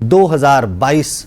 2022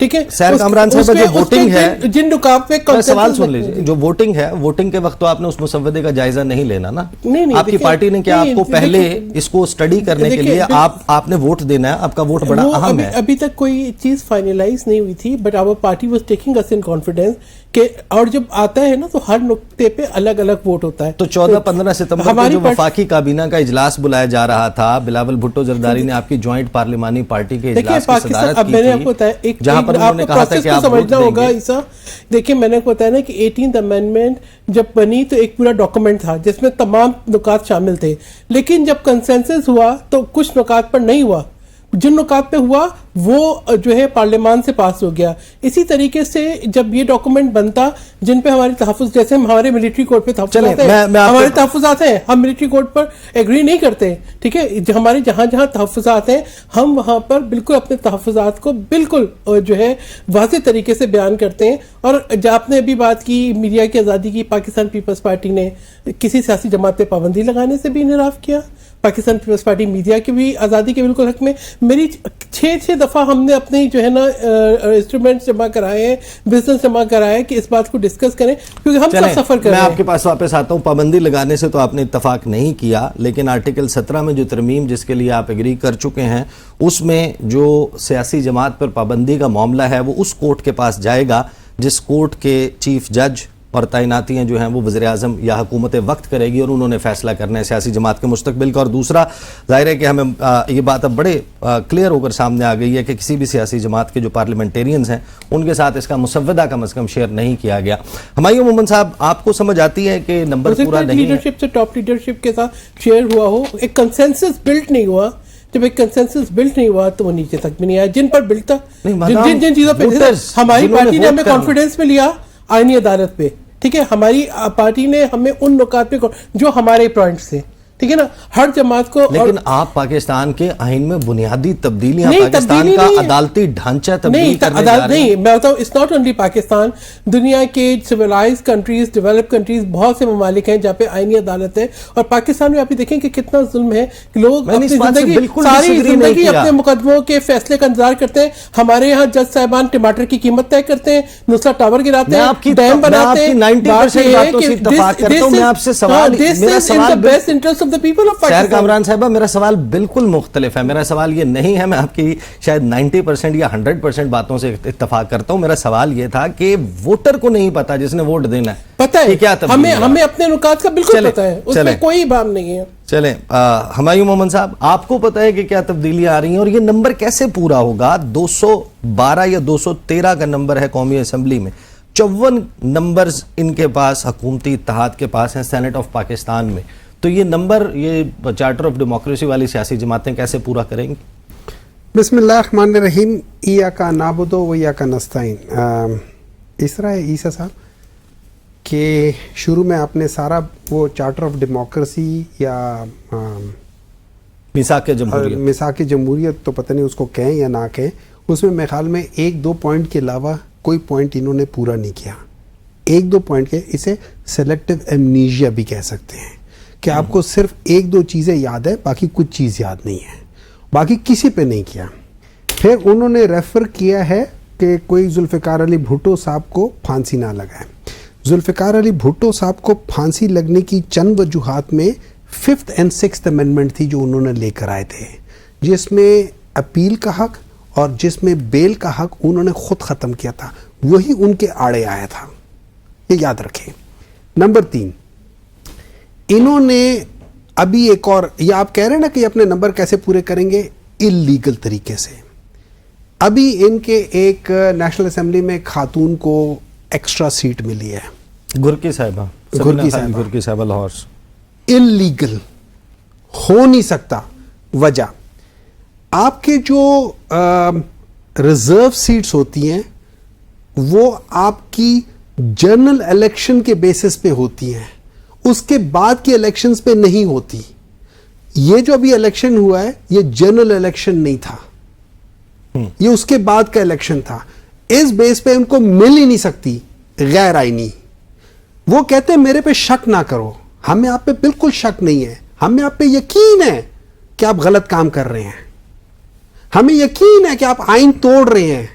ٹھیک ہے سیر کامران صاحب جو ووٹنگ ہے جن نکات پہ سوال سن لیجیے, جو ووٹنگ ہے, ووٹنگ کے وقت تو آپ نے اس مسودے کا جائزہ نہیں لینا نا, آپ کی پارٹی نے کیا آپ کو پہلے اس کو سٹڈی کرنے کے لیے آپ نے ووٹ دینا ہے, آپ کا ووٹ بڑا اہم ہے. ابھی تک کوئی چیز فائنلائز نہیں ہوئی تھی, but our party was taking us in confidence کہ, اور جب آتا ہے نا تو ہر نقطے پہ الگ الگ ووٹ ہوتا ہے. تو 14-15 ستمبر کو جو وفاقی کابینہ کا اجلاس بلایا جا رہا تھا, بلاول بھٹو زرداری نے آپ کی جوائنٹ پارلیمانی پارٹی کے اجلاس کی صدارت کی تھی, جہاں پر انہوں نے کہا تھا کہ آپ ووٹ دیں گے. دیکھیں میں نے کو بتایا نا کہ 18th امینڈمنٹ جب بنی تو ایک پورا ڈاکومنٹ تھا جس میں تمام نکات شامل تھے, لیکن جب کنسنسس ہوا تو کچھ نکات پر نہیں ہوا, جن نکات پہ ہوا وہ جو ہے پارلیمان سے پاس ہو گیا. اسی طریقے سے جب یہ ڈاکومنٹ بنتا جن پہ ہمارے تحفظ, جیسے ہمارے ملٹری کوڈ پہ تحفظات ہیں, ہمارے تحفظات ہیں, ہم ملٹری کوڈ پر ایگری نہیں کرتے, ٹھیک ہے, ہمارے جہاں جہاں تحفظات ہیں ہم وہاں پر بالکل اپنے تحفظات کو بالکل جو ہے واضح طریقے سے بیان کرتے ہیں. اور جب آپ نے ابھی بات کی میڈیا کی آزادی کی, پاکستان پیپلز پارٹی نے کسی سیاسی جماعت پہ پابندی لگانے سے بھی انحراف کیا. پاکستان پیپلز پارٹی میڈیا کی بھی آزادی کے بالکل حق میں. میری 6 دفعہ ہم نے اپنی جو ہے نا انسٹرومنٹس جمع کرائے ہیں, بزنس جمع کرائے کہ اس بات کو ڈسکس کریں, کیونکہ ہم سب سفر کر رہے ہیں. میں آپ کے پاس واپس آتا ہوں. پابندی لگانے سے تو آپ نے اتفاق نہیں کیا, لیکن آرٹیکل 17 میں جو ترمیم جس کے لیے آپ ایگری کر چکے ہیں, اس میں جو سیاسی جماعت پر پابندی کا معاملہ ہے وہ اس کورٹ کے پاس جائے گا جس کورٹ کے چیف جج اور تعیناتیاں جو ہیں وہ وزیر اعظم یا حکومت وقت کرے گی, اور انہوں نے فیصلہ کرنا ہے سیاسی جماعت کے مستقبل کا. اور دوسرا ظاہر ہے کہ ہمیں یہ بات اب بڑے کلیئر ہو کر سامنے آ گئی ہے کہ کسی بھی سیاسی جماعت کے جو پارلیمنٹیرینز ہیں ان کے ساتھ اس کا مسودہ کم از کم شیئر نہیں کیا گیا. ہمایوں مومن صاحب, آپ کو سمجھ آتی ہے کہ نمبر پورا نہیں ہے, لیڈرشپ سے ٹاپ لیڈرشپ کے ساتھ شیئر ہوا ہو, ایک کنسنسس بلڈ نہیں ہوا. جب ایک کنسنسس بلڈ نہیں ہوا تو وہ نیچے تک بھی نہیں آیا. جن پر بلڈ تھا, جن چیزوں پہ ہماری پارٹی نے ہمیں کانفیڈنس میں لیا آئینی عدالت پہ, ٹھیک ہے, ہماری پارٹی نے ہمیں ان نکات پہ جو ہمارے پوائنٹس تھے, ٹھیک ہے نا, ہر جماعت کو. لیکن آپ پاکستان کے آئین میں بنیادی تبدیلیاں, پاکستان کا عدالتی ڈھانچہ تبدیل کرنے جا رہے ہیں. میں بتاؤں, اٹس ناٹ اونلی پاکستان, دنیا کے سویلائز کنٹریز, ڈیولپ کنٹریز, بہت سے ممالک ہیں جہاں پہ آئینی عدالت ہے. اور پاکستان میں آپ دیکھیں کہ کتنا ظلم ہے کہ لوگ اپنی ساری زندگی اپنے مقدموں کے فیصلے کا انتظار کرتے ہیں. ہمارے یہاں جج صاحبان ٹماٹر کی قیمت طے کرتے ہیں, نصرت ٹاور گراتے ہیں, ڈیم بناتے ہیں. 90% باتوں سے اتفاق کرتا ہوں. میں آپ سے سوال, میرا سوال سیر کامران صاحبہ, میرا سوال بالکل مختلف ہے. میرا سوال یہ نہیں ہے, میں آپ کی شاید 90% یا 100% باتوں سے اتفاق کرتا ہوں. میرا سوال یہ تھا کہ ووٹر کو نہیں پتا جس نے ووٹ دینا ہے, پتہ ہے کیا ہمیں اپنے نکات کا بالکل پتہ ہے, اس میں کوئی بام نہیں ہے. چلیں ہمایوں مومن صاحب, آپ کو پتہ ہے کہ کیا تبدیلیاں آ رہی ہیں, اور یہ نمبر کیسے پورا ہوگا؟ 212 یا 213 کا نمبر ہے قومی اسمبلی میں, 54 نمبرز ان کے پاس حکومتی اتحاد کے پاس ہیں سینٹ آف پاکستان میں. تو یہ نمبر, یہ چارٹر آف ڈیموکریسی والی سیاسی جماعتیں کیسے پورا کریں گی؟ بسم اللہ الرحمن الرحیم. ایاکا نعبدو و ایاکا نستعین. اس طرح ہے عیسیٰ صاحب کہ شروع میں آپ نے سارا وہ چارٹر آف ڈیموکریسی یا میثاق جمہوریت, میثاق جمہوریت تو پتہ نہیں اس کو کہیں یا نہ کہیں, اس میں میرے خیال میں 1-2 پوائنٹ کے علاوہ کوئی پوائنٹ انہوں نے پورا نہیں کیا. 1-2 پوائنٹ کے, اسے سلیکٹیو ایمنیشیا بھی کہہ سکتے ہیں کہ آپ کو صرف 1-2 چیزیں یاد ہے, باقی کچھ چیز یاد نہیں ہے, باقی کسی پہ نہیں کیا. پھر انہوں نے ریفر کیا ہے کہ کوئی ذوالفقار علی بھٹو صاحب کو پھانسی نہ لگائے. ذوالفقار علی بھٹو صاحب کو پھانسی لگنے کی چند وجوہات میں 5th and 6th امینڈمنٹ تھی جو انہوں نے لے کر آئے تھے, جس میں اپیل کا حق اور جس میں بیل کا حق انہوں نے خود ختم کیا تھا, وہی ان کے آڑے آیا تھا, یہ یاد رکھیں. نمبر 3, انہوں نے ابھی ایک اور, یہ آپ کہہ رہے ہیں نا کہ اپنے نمبر کیسے پورے کریں گے, اللیگل طریقے سے. ابھی ان کے ایک نیشنل اسمبلی میں خاتون کو ایکسٹرا سیٹ ملی ہے, گرکی صاحبہ لاہور. اللیگل ہو نہیں سکتا. وجہ, آپ کے جو ریزرو سیٹس ہوتی ہیں وہ آپ کی جنرل الیکشن کے بیسس پہ ہوتی ہیں, اس کے بعد کی الیکشنز پہ نہیں ہوتی. یہ جو ابھی الیکشن ہوا ہے یہ جنرل الیکشن نہیں تھا, یہ اس کے بعد کا الیکشن تھا. اس بیس پہ ان کو مل ہی نہیں سکتی غیر آئینی. وہ کہتے ہیں میرے پہ شک نہ کرو, ہمیں آپ پہ بالکل شک نہیں ہے, ہمیں آپ پہ یقین ہے کہ آپ غلط کام کر رہے ہیں, ہمیں یقین ہے کہ آپ آئین توڑ رہے ہیں,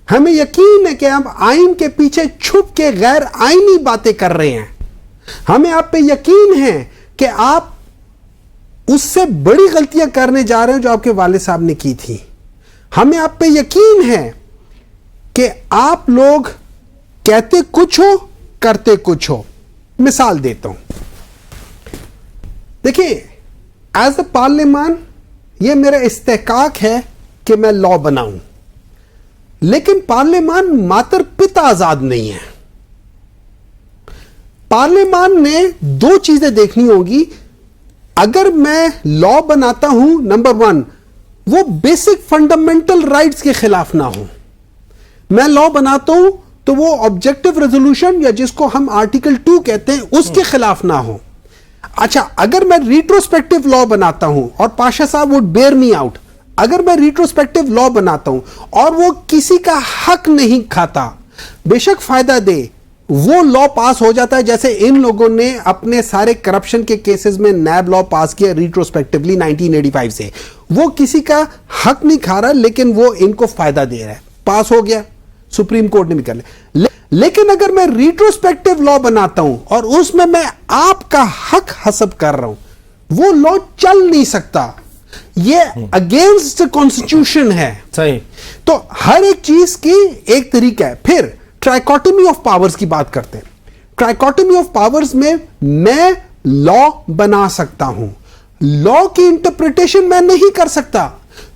ہمیں یقین ہے کہ ہم آئین کے پیچھے چھپ کے غیر آئینی باتیں کر رہے ہیں. ہمیں آپ پہ یقین ہے کہ آپ اس سے بڑی غلطیاں کرنے جا رہے ہیں جو آپ کے والد صاحب نے کی تھی. ہمیں آپ پہ یقین ہے کہ آپ لوگ کہتے کچھ ہو کرتے کچھ ہو. مثال دیتا ہوں. دیکھیں, ایز اے پارلیمان یہ میرا استحقاق ہے کہ میں لا بناؤں, لیکن پارلیمان ماتر پتا آزاد نہیں ہے. پارلیمان نے دو چیزیں دیکھنی ہوگی. اگر میں لا بناتا ہوں, نمبر ون, وہ بیسک فنڈامنٹل رائٹس کے خلاف نہ ہو. میں لا بناتا ہوں تو وہ آبجیکٹو ریزولوشن یا جس کو ہم آرٹیکل 2 کہتے ہیں اس کے خلاف نہ ہو. اچھا, اگر میں ریٹروسپیکٹو لا بناتا ہوں, اور پاشا صاحب وڈ بیئر می آؤٹ, اگر میں ریٹروسپیکٹو لا بناتا ہوں اور وہ کسی کا حق نہیں کھاتا, بے شک فائدہ دے, وہ لا پاس ہو جاتا ہے. جیسے ان لوگوں نے اپنے سارے کرپشن کے کیسز میں نیب لا پاس کیا ریٹروسپیکٹولی 1985 سے. وہ کسی کا حق نہیں کھا رہا, لیکن وہ ان کو فائدہ دے رہا ہے. پاس ہو گیا, سپریم کورٹ نے بھی کر لیا. لیکن اگر میں ریٹروسپیکٹو لا بناتا ہوں اور اس میں آپ کا حق حسب کر رہا ہوں, وہ لا چل نہیں سکتا. یہ اگینسٹ کانسٹیٹیوشن ہے. صحیح. تو ہر ایک چیز کی ایک طریقہ ہے. پھر ٹرائیکوٹمی آف پاورز کی بات کرتے ہیں. ٹرائیکوٹمی آف پاورز میں لا بنا سکتا ہوں, لا کی انٹرپریٹیشن میں نہیں کر سکتا.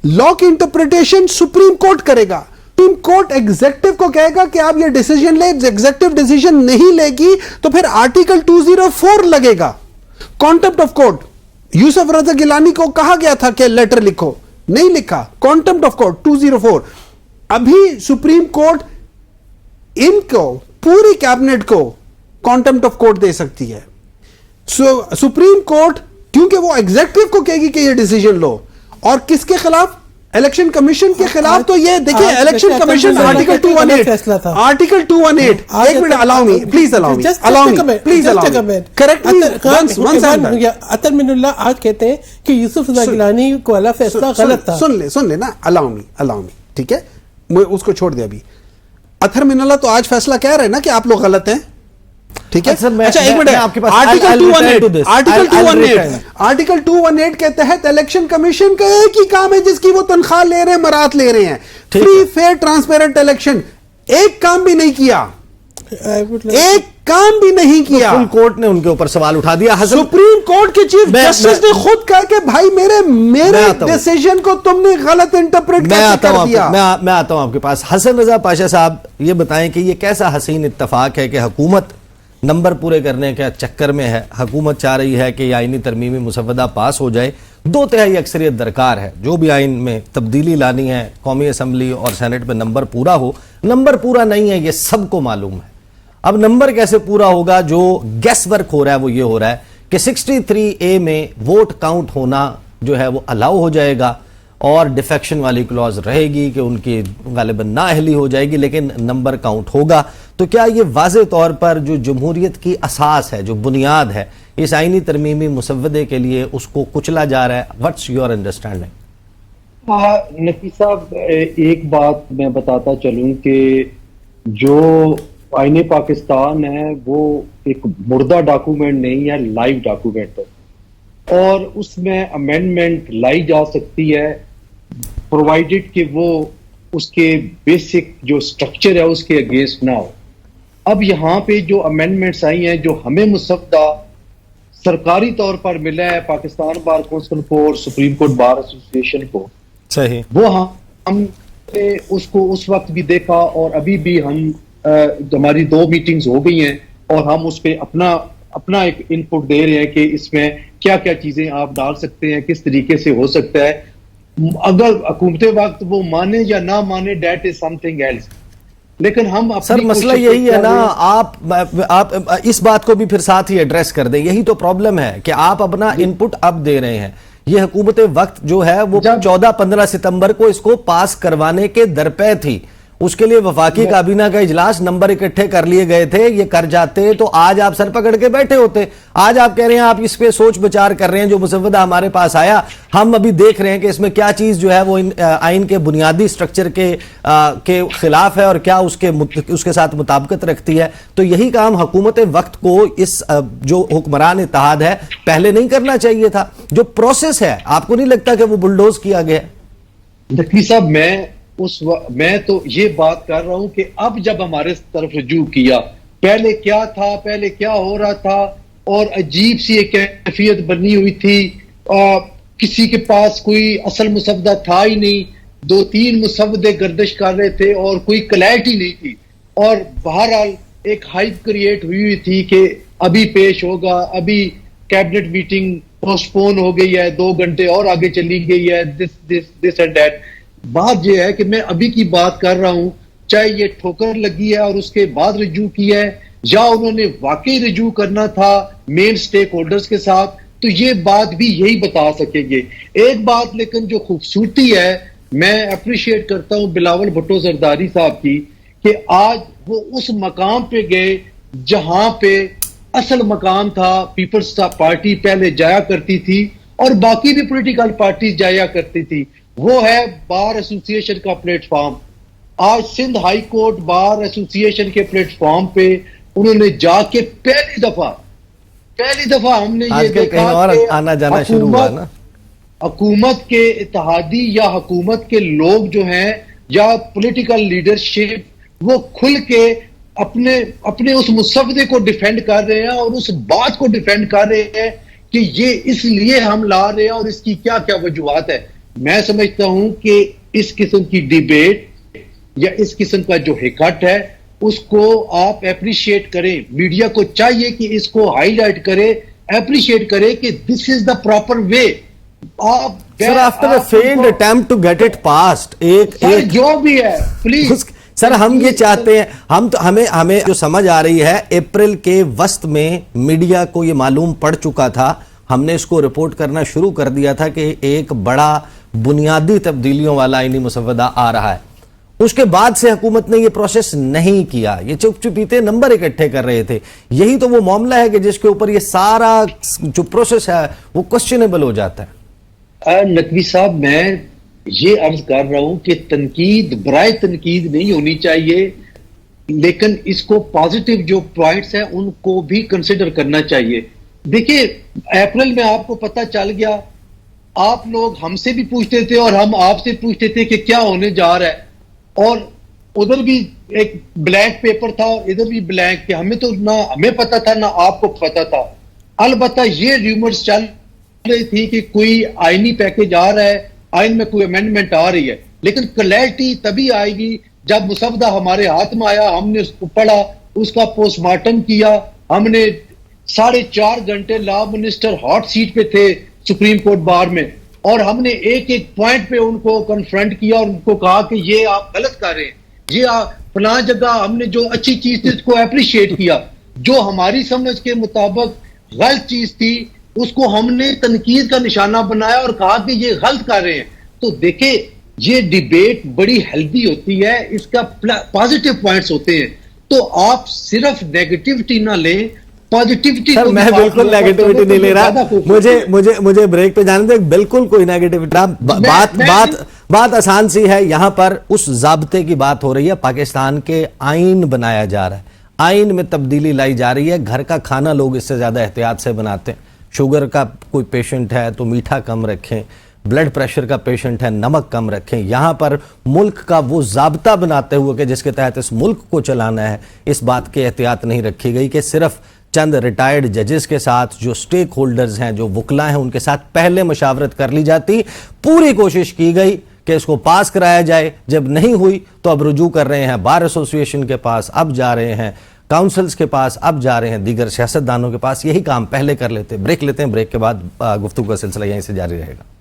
لا کی انٹرپریٹیشن سپریم کورٹ کرے گا. سپریم کورٹ ایگزیکٹو کو کہے گا کہ آپ یہ ڈیسیجن لیں. ایگزیکٹو ڈیسیجن نہیں لے گی تو پھر آرٹیکل 204 لگے گا, کانٹمپٹ آف کورٹ. یوسف رضا گیلانی کو کہا گیا تھا کہ لیٹر لکھو, نہیں لکھا, کانٹمپٹ آف کورٹ 204. ابھی سپریم کورٹ ان کو پوری کیبنٹ کو کانٹمپٹ آف کورٹ دے سکتی ہے. سپریم کورٹ کیونکہ وہ ایگزیکٹو کو کہے گی کہ یہ ڈیسیجن لو, اور کس کے خلاف؟ الیکشن کمیشن کے خلاف. تو یہ دیکھیں, الیکشن کمیشن آرٹیکل 218, آرٹیکل 218. ایک minute, allow me please, allow me please, correct me once. عطر من اللہ آج کہتے ہیں کہ یوسف رضا گیلانی کو والا فیصلہ غلط تھا. سن لے نا, الاؤ می, ٹھیک ہے, اس کو چھوڑ دے. ابھی اطہر من اللہ تو آج فیصلہ کہہ رہے ہیں نا کہ آپ لوگ غلط ہیں, ٹھیک ہے. اچھا ایک منٹ, آرٹیکل 218 کے تحت الیکشن کمیشن کا ایک ہی کام ہے جس کی وہ تنخواہ لے رہے ہیں, مرات لے رہے ہیں, فری فیئر ٹرانسپیرنٹ الیکشن. ایک کام بھی نہیں کیا, ایک کام بھی نہیں کیا. فل کورٹ نے ان کے اوپر سوال اٹھا دیا. سپریم کورٹ کے چیف جسٹس نے خود کہا کہ بھائی میرے ڈیسیجن کو تم نے غلط انٹرپریٹ کر دیا. میں آتا ہوں آپ کے پاس. حسن رضا پاشا صاحب, یہ بتائیں کہ یہ کیسا حسین اتفاق ہے کہ حکومت نمبر پورے کرنے کے چکر میں ہے. حکومت چاہ رہی ہے کہ یہ آئینی ترمیمی مسودہ پاس ہو جائے. 2/3 اکثریت درکار ہے. جو بھی آئین میں تبدیلی لانی ہے, قومی اسمبلی اور سینٹ پہ نمبر پورا ہو. نمبر پورا نہیں ہے, یہ سب کو معلوم ہے. اب نمبر کیسے پورا ہوگا؟ جو گیس ورک ہو رہا ہے وہ یہ ہو رہا ہے کہ 63A میں ووٹ کاؤنٹ ہونا جو ہے وہ الاؤ ہو جائے گا, اور ڈیفیکشن والی کلوز رہے گی کہ ان کی غالباً نااہلی ہو جائے گی, لیکن نمبر کاؤنٹ ہوگا. تو کیا یہ واضح طور پر جو جمہوریت کی اساس ہے, جو بنیاد ہے اس آئینی ترمیمی مسودے کے لیے, اس کو کچلا جا رہا ہے؟ What's your understanding? نقی صاحب, ایک بات میں بتاتا چلوں کہ جو آئین پاکستان ہے وہ ایک مردہ ڈاکومنٹ نہیں ہے, لائیو ڈاکومنٹ ہے, اور اس میں امینڈمنٹ لائی جا سکتی ہے پرووائڈڈ کہ وہ اس کے بیسک جو سٹرکچر ہے اس کے اگینسٹ نہ ہو. اب یہاں پہ جو امینڈمنٹس آئی ہیں جو ہمیں مسودہ سرکاری طور پر ملا ہے پاکستان بار کونسل کو اور سپریم کورٹ بار ایسوسیشن کو, صحیح, وہ ہم اس کو اس وقت بھی دیکھا, اور ابھی بھی ہماری 2 میٹنگز ہو گئی ہیں, اور ہم اس پہ اپنا ایک ان پٹ دے رہے ہیں کہ اس میں کیا کیا چیزیں آپ ڈال سکتے ہیں, کس طریقے سے ہو سکتا ہے. اگر حکومت وقت وہ مانے یا نہ مانے, that is something else. لیکن ہم سر مسئلہ یہی ہے نا, آپ اس بات کو بھی پھر ساتھ ہی ایڈریس کر دیں. یہی تو پرابلم ہے کہ آپ اپنا ان پٹ اب دے رہے ہیں. یہ حکومت وقت جو ہے وہ 14-15 ستمبر کو اس کو پاس کروانے کے درپے تھی. اس کے لیے وفاقی کابینہ کا اجلاس، نمبر اکٹھے کر لیے گئے تھے، یہ کر جاتے تو آج آپ سر پکڑ کے بیٹھے ہوتے. آج آپ کہہ رہے ہیں آپ اس پہ سوچ بچار کر رہے ہیں. جو مسودہ ہمارے پاس آیا ہم ابھی دیکھ رہے ہیں کہ اس میں کیا چیز جو ہے وہ آئین کے بنیادی سٹرکچر کے خلاف ہے اور کیا اس کے ساتھ مطابقت رکھتی ہے. تو یہی کام حکومت وقت کو اس جو حکمران اتحاد ہے پہلے نہیں کرنا چاہیے تھا. جو پروسیس ہے آپ کو نہیں لگتا کہ وہ بلڈوز کیا گیا؟ نقوی صاحب میں تو یہ بات کر رہا ہوں کہ اب جب ہمارے طرف رجوع کیا، پہلے کیا تھا، پہلے کیا ہو رہا تھا، اور عجیب سی ایک کیفیت بنی ہوئی تھی. کسی کے پاس کوئی اصل مسودہ تھا ہی نہیں، 2-3 مسودے گردش کر رہے تھے اور کوئی کلیئرٹی نہیں تھی. اور بہرحال ایک ہائپ کریٹ ہوئی تھی کہ ابھی پیش ہوگا، ابھی کیبنٹ میٹنگ پوسٹ پون ہو گئی ہے، 2 گھنٹے اور آگے چلی گئی ہے، دس اینڈ دیٹ. بات یہ ہے کہ میں ابھی کی بات کر رہا ہوں، چاہے یہ ٹھوکر لگی ہے اور اس کے بعد رجوع کی ہے، یا انہوں نے واقعی رجوع کرنا تھا مین سٹیک ہولڈرز کے ساتھ، تو یہ بات بھی یہی بتا سکیں گے. ایک بات لیکن جو خوبصورتی ہے، میں اپریشیٹ کرتا ہوں بلاول بھٹو زرداری صاحب کی، کہ آج وہ اس مقام پہ گئے جہاں پہ اصل مقام تھا پیپلز پارٹی پہلے جایا کرتی تھی اور باقی بھی پولیٹیکل پارٹیز جایا کرتی تھی. وہ ہے بار ایسوسی ایشن کا پلیٹ فارم. آج سندھ ہائی کورٹ بار ایسوسی ایشن کے پلیٹ فارم پہ انہوں نے جا کے پہلی دفعہ ہم نے یہ دیکھا کہ آنا جانا شروع ہوا نا، حکومت کے اتحادی یا حکومت کے لوگ جو ہیں یا پولیٹیکل لیڈرشپ وہ کھل کے اپنے اس مسودے کو ڈیفینڈ کر رہے ہیں اور اس بات کو ڈیفینڈ کر رہے ہیں کہ یہ اس لیے ہم لا رہے ہیں اور اس کی کیا کیا وجوہات ہے. میں سمجھتا ہوں کہ اس قسم کی ڈیبیٹ یا اس قسم کا جو ہیکٹ ہے اس کو آپ اپریشیٹ کریں. میڈیا کو چاہیے کہ اس کو ہائی لائٹ کرے، اپریشیٹ کرے کہ this is the proper way. Sir after a field attempt to get it passed, ایک جو بھی ہے پلیز سر ہم یہ چاہتے ہیں، ہمیں جو سمجھ آ رہی ہے اپریل کے وسط میں میڈیا کو یہ معلوم پڑ چکا تھا، ہم نے اس کو رپورٹ کرنا شروع کر دیا تھا کہ ایک بڑا بنیادی تبدیلیوں والا آئینی مسودہ آ رہا ہے. اس کے بعد سے حکومت نے یہ پروسیس نہیں کیا، یہ چپ چپیتے نمبر اکٹھے کر رہے تھے. یہی تو وہ معاملہ ہے کہ جس کے اوپر یہ سارا جو پروسیس ہے وہ کوسچنیبل ہو جاتا ہے. نقوی صاحب میں یہ عرض کر رہا ہوں کہ تنقید برائے تنقید نہیں ہونی چاہیے، لیکن اس کو پازیٹیو جو پوائنٹس ہیں ان کو بھی کنسیڈر کرنا چاہیے. دیکھیں اپریل میں آپ کو پتہ چل گیا، آپ لوگ ہم سے بھی پوچھتے تھے اور ہم آپ سے پوچھتے تھے کہ کیا ہونے جا رہا ہے، اور ادھر بھی ایک بلینک پیپر تھا اور ادھر بھی بلینک، کہ ہمیں تو نہ ہمیں پتہ تھا نہ آپ کو پتہ تھا. البتہ یہ ریومرز چل رہی تھی کہ کوئی آئینی پیکج آ رہا ہے، آئین میں کوئی امینڈمنٹ آ رہی ہے، لیکن کلیئرٹی تبھی آئے گی جب مسودہ ہمارے ہاتھ میں آیا، ہم نے اس کو پڑھا، اس کا پوسٹ مارٹم کیا. ہم نے 4.5 گھنٹے لا منسٹر ہاٹ سیٹ پہ تھے سپریم کورٹ بار میں، اور ہم نے ایک پوائنٹ پہ ان کو کنفرنٹ کیا اور ان کو کہا کہ یہ آپ غلط کر رہے ہیں، یہ فلاں جگہ ہم نے جو اچھی چیز تھی اس کو اپریشیٹ کیا، جو ہماری سمجھ کے مطابق غلط چیز تھی اس کو ہم نے تنقید کا نشانہ بنایا اور کہا کہ یہ غلط کر رہے ہیں. تو دیکھیں یہ ڈیبیٹ بڑی ہیلدی ہوتی ہے، اس کا پازیٹیو پوائنٹس ہوتے ہیں. تو آپ صرف نیگیٹیوٹی نہ لیں، پازیٹیوٹی. سر میں بالکل نیگیٹیوٹی نہیں لے رہا، مجھے بریک پہ جانے دیں. بالکل کوئی نیگیٹیوٹی، بات آسان سی ہے. یہاں پر اس ضابطے کی بات ہو رہی ہے، پاکستان کے آئین بنایا جا رہا ہے، آئین میں تبدیلی لائی جا رہی ہے. گھر کا کھانا لوگ اس سے زیادہ احتیاط سے بناتے ہیں. شوگر کا کوئی پیشنٹ ہے تو میٹھا کم رکھیں، بلڈ پریشر کا پیشنٹ ہے نمک کم رکھیں. یہاں پر ملک کا وہ ضابطہ بناتے ہوئے کہ جس کے تحت اس ملک کو چلانا ہے، اس بات کی احتیاط نہیں رکھی گئی کہ صرف چند ریٹائرڈ ججز کے ساتھ جو سٹیک ہولڈرز ہیں، جو وکلا ہیں، ان کے ساتھ پہلے مشاورت کر لی جاتی. پوری کوشش کی گئی کہ اس کو پاس کرایا جائے، جب نہیں ہوئی تو اب رجوع کر رہے ہیں بار ایسوسی ایشن کے پاس، اب جا رہے ہیں کاؤنسلز کے پاس، اب جا رہے ہیں دیگر سیاستدانوں کے پاس. یہی کام پہلے کر لیتے. بریک لیتے ہیں، بریک کے بعد گفتگو کا سلسلہ یہیں سے جاری رہے گا.